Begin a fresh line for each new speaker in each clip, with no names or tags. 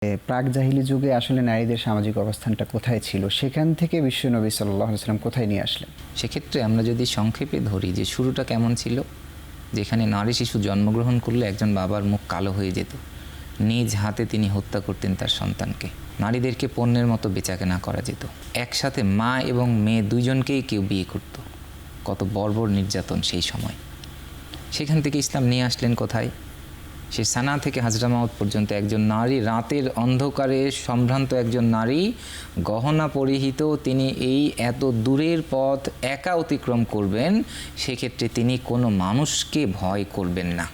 প্রাক জাহিলি যুগে আসলে নারীদের সামাজিক অবস্থানটা কোথায় ছিল, সেখান থেকে বিশ্বনবী সাল্লাল্লাহু আলাইহি ওয়াসাল্লাম কোথায় নিয়ে আসলেন?
সেক্ষেত্রে আমরা যদি সংক্ষেপে ধরি যে শুরুটা কেমন ছিল, যেখানে নারী শিশু জন্মগ্রহণ করলে একজন বাবার মুখ কালো হয়ে যেত, নিজ হাতে তিনি হত্যা করতেন তার সন্তানকে। নারীদেরকে পণ্যের মতো বেচাকেনা করা যেত। একসাথে মা এবং মেয়ে দুইজনকেই কেউ বিয়ে করত। কত বর্বর নির্যাতন সেই সময়। সেখান থেকে ইসলাম নিয়ে আসলেন কোথায়? সে সানা থেকে হাজরামাউত পর্যন্ত একজন নারী, রাতের অন্ধকারে সম্ভ্রান্ত একজন নারী, গহনা পরিহিত, তিনি এই এত দূরের পথ একা অতিক্রম করবেন, সেক্ষেত্রে তিনি কোনো মানুষকে ভয় করবেন না।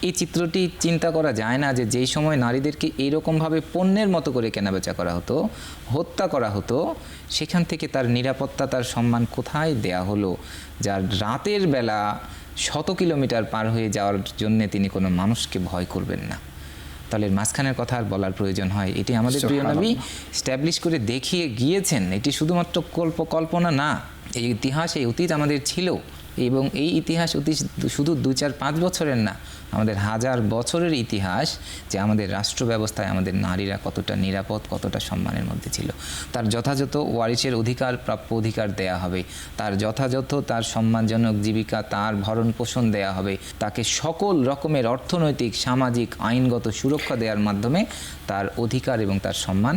এই চিত্রটি চিন্তা করা যায় না যে যেই সময় নারীদেরকে এইরকমভাবে পণ্যের মতো করে কেনাবেচা করা হতো, হত্যা করা হতো, সেখান থেকে তার নিরাপত্তা, তার সম্মান কোথায় দেয়া হলো? যার রাতের বেলা 100 কিলোমিটার পার হয়ে যাওয়ার জন্যে তিনি কোনো মানুষকে ভয় করবেন না। তাহলে মাঝখানের কথা আর বলার প্রয়োজন হয়? এটি আমাদের প্রিয় নবী স্ট্যাবলিশ করে দেখিয়ে গিয়েছেন। এটি শুধুমাত্র কল্পনা না, এই ইতিহাস, এই অতীত আমাদের ছিল, এবং এই ইতিহাস অতীত শুধু 2-4-5 বছরের না, আমাদের হাজার বছরের ইতিহাস, যে আমাদের রাষ্ট্র ব্যবস্থায় আমাদের নারীরা কতটা নিরাপদ, কতটা সম্মানের মধ্যে ছিল। তার যথাযথ ওয়ারিসের অধিকার, প্রাপ্য অধিকার দেয়া হবে, তার যথাযথ তার সম্মানজনক জীবিকা, তার ভরণ পোষণ দেয়া হবে, তাকে সকল রকমের অর্থনৈতিক, সামাজিক, আইনগত সুরক্ষা দেওয়ার মাধ্যমে তার অধিকার এবং তার সম্মান